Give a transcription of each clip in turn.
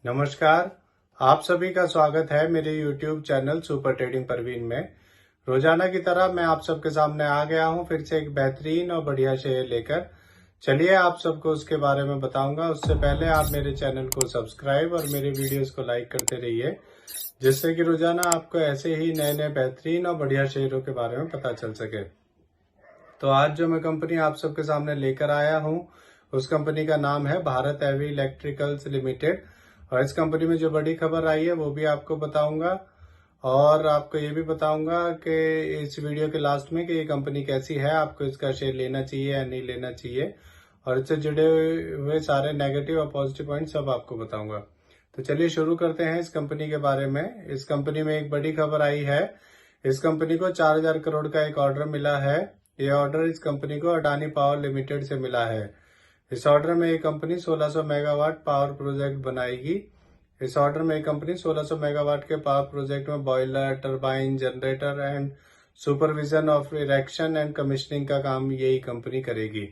नमस्कार। आप सभी का स्वागत है मेरे YouTube channel super trading Parveen में। रोजाना की तरह मैं आप सबके सामने आ गया हूं फिर से एक बेहतरीन और बढ़िया शेयर लेकर। चलिए आप सबको उसके बारे में बताऊंगा। उससे पहले आप मेरे चैनल को सब्सक्राइब और मेरे वीडियोस को लाइक करते रहिए, जिससे कि रोजाना आपको ऐसे ही नए नए बेहतरीन और बढ़िया शेयरों के बारे में पता चल सके। तो आज जो मैं कंपनी आप सबके सामने लेकर आया हूं, उस कंपनी का नाम है भारत हेवी इलेक्ट्रिकल्स लिमिटेड। और इस कंपनी में जो बड़ी खबर आई है वो भी आपको बताऊंगा, और आपको ये भी बताऊंगा कि इस वीडियो के लास्ट में कि ये कंपनी कैसी है, आपको इसका शेयर लेना चाहिए या नहीं लेना चाहिए, और इससे जुड़े हुए सारे नेगेटिव और पॉजिटिव पॉइंट सब आपको बताऊंगा। तो चलिए शुरू करते हैं इस कंपनी के बारे में। इस कंपनी में एक बड़ी खबर आई है। इस कंपनी को 4,000 करोड़ का एक ऑर्डर मिला है। ये ऑर्डर इस कंपनी को अडानी पावर लिमिटेड से मिला है। इस ऑर्डर में ये कंपनी 1600 मेगावाट पावर प्रोजेक्ट बनाएगी। इस ऑर्डर में ये कंपनी 1600 मेगावाट के पावर प्रोजेक्ट में boiler, turbine, generator and supervision of erection and commissioning का काम यही कंपनी करेगी।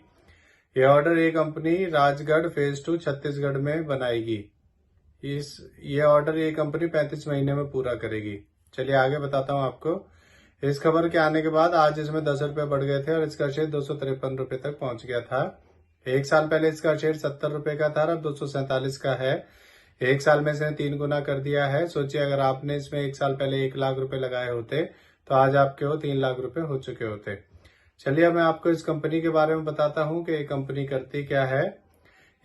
ये ऑर्डर ये कंपनी राजगढ़ फेज 2 छत्तीसगढ़ में बनाएगी। ये ऑर्डर ये कंपनी 35 महीने में पूरा करेगी। चलिए आगे बताता हूँ आपको। इस खबर के आने के बाद आज इसमें 10 रुपए बढ़ गए थे और इसका शेयर 253 रुपए तक पहुंच गया था। एक साल पहले इसका शेयर 70 रुपए का था और अब 247 का है। एक साल में इसने 3 गुना कर दिया है। सोचिए अगर आपने इसमें एक साल पहले 1 लाख रुपए लगाए होते तो आज आपके वो 3 लाख रुपए हो चुके होते। चलिए अब मैं आपको इस कंपनी के बारे में बताता हूँ कि ये कंपनी करती क्या है।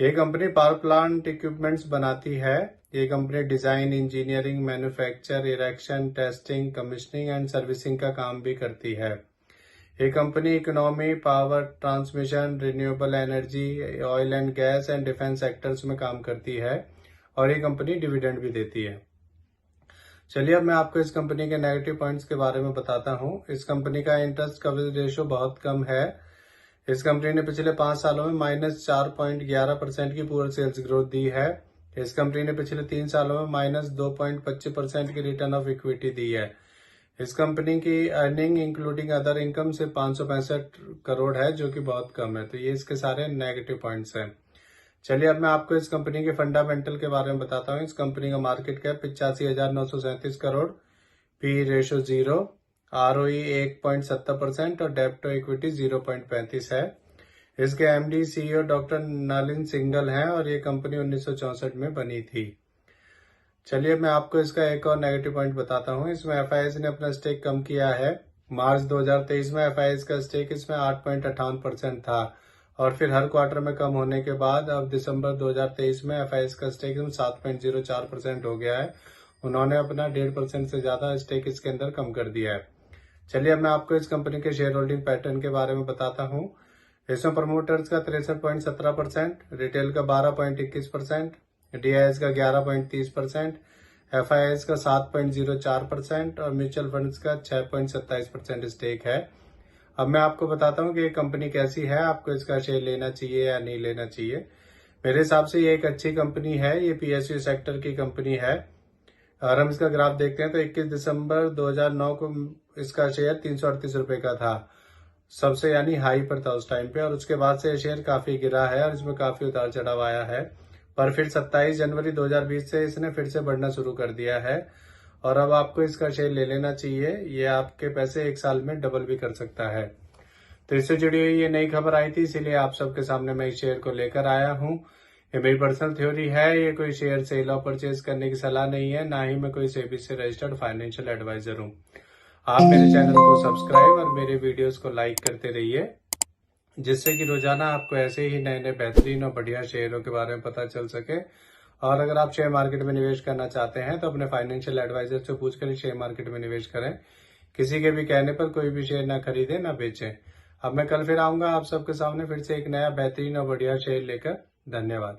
ये कंपनी पावर प्लांट इक्विपमेंट्स बनाती है। ये company design, engineering, manufacture, erection, testing, commissioning and servicing का काम भी करती है। ये company economy, power transmission, renewable energy, oil and gas and defence sectors में काम करती है, और ये कंपनी डिविडेंड भी देती है। चलिए अब मैं आपको इस कंपनी के नेगेटिव पॉइंट्स के बारे में बताता हूँ। इस कंपनी का इंटरेस्ट कवरेज रेशियो बहुत कम है। इस कंपनी ने पिछले 5 सालों में -4.11% की पूर्ण सेल्स ग्रोथ दी है। इस कंपनी ने पिछले 3 सालों में -2.25% की रिटर्न ऑफ इक्विटी दी है। इस कंपनी की अर्निंग इंक्लूडिंग अदर इनकम से 565 करोड़ है, जो कि बहुत कम है। तो ये इसके सारे नेगेटिव पॉइंट्स हैं। चलिए अब मैं आपको इस कंपनी के फंडामेंटल के बारे में बताता हूँ। इस कंपनी का market cap 85,937 crore, P ratio 0, ROE 1.70% और डेब्ट टू इक्विटी 0.35 है। इसके MD CEO doctor Nalin Singhal हैं और ये कंपनी 1964 में बनी थी। चलिए मैं आपको इसका एक और नेगेटिव पॉइंट बताता हूँ। इसमें FIS ने अपना स्टेक कम किया है। मार्च 2023 में FIS का स्टेक इसमें 8.58% था, और फिर हर क्वार्टर में कम होने के बाद अब दिसंबर 2023 में FIS का स्टेक 7.04% हो गया है। उन्होंने अपना 1.5% से ज्यादा स्टेक इसके अंदर कम कर दिया है। चलिए अब मैं आपको इस कंपनी के शेयर होल्डिंग पैटर्न के बारे में बताता हूँ। इसमें प्रमोटर्स का 63.17%, रिटेल का 12.21%, DIS का 11.30%, FIS का 7.04% और म्यूचुअल फंड्स का 6.27% स्टेक है। अब मैं आपको बताता हूँ कि ये कंपनी कैसी है, आपको इसका शेयर लेना चाहिए या नहीं लेना चाहिए। मेरे हिसाब से ये एक अच्छी कंपनी है। ये PSU सेक्टर की कंपनी है। और हम इसका ग्राफ देखते हैं तो 21 दिसंबर 2009 को इसका शेयर 338 रुपए का था, सबसे यानी हाई पर था उस टाइम पे, और उसके बाद से शेयर काफी गिरा है और इसमें काफी उतार चढ़ाव आया है। पर फिर 27 जनवरी 2020 से इसने फिर से बढ़ना शुरू कर दिया है, और अब आपको इसका शेयर ले लेना चाहिए। ये आपके पैसे एक साल में डबल भी कर सकता है। तो इससे जुड़ी हुई ये नई खबर आई थी, इसीलिए आप सबके सामने मैं इस शेयर को लेकर आया हूँ। ये मेरी पर्सनल थ्योरी है। ये कोई शेयर सेल और परचेज करने की सलाह नहीं है, ना ही मैं कोई सेबी से रजिस्टर्ड फाइनेंशियल एडवाइजर हूँ। आप मेरे चैनल को सब्सक्राइब और मेरे वीडियोस को लाइक करते रहिए, जिससे कि रोजाना आपको ऐसे ही नए नए बेहतरीन और बढ़िया शेयरों के बारे में पता चल सके। और अगर आप शेयर मार्केट में निवेश करना चाहते हैं तो अपने फाइनेंशियल एडवाइजर से पूछकर ही शेयर मार्केट में निवेश करें। किसी के भी कहने पर कोई भी शेयर ना खरीदें ना बेचें। अब मैं कल फिर आऊंगा आप सबके सामने फिर से एक नया बेहतरीन और बढ़िया शेयर लेकर। धन्यवाद।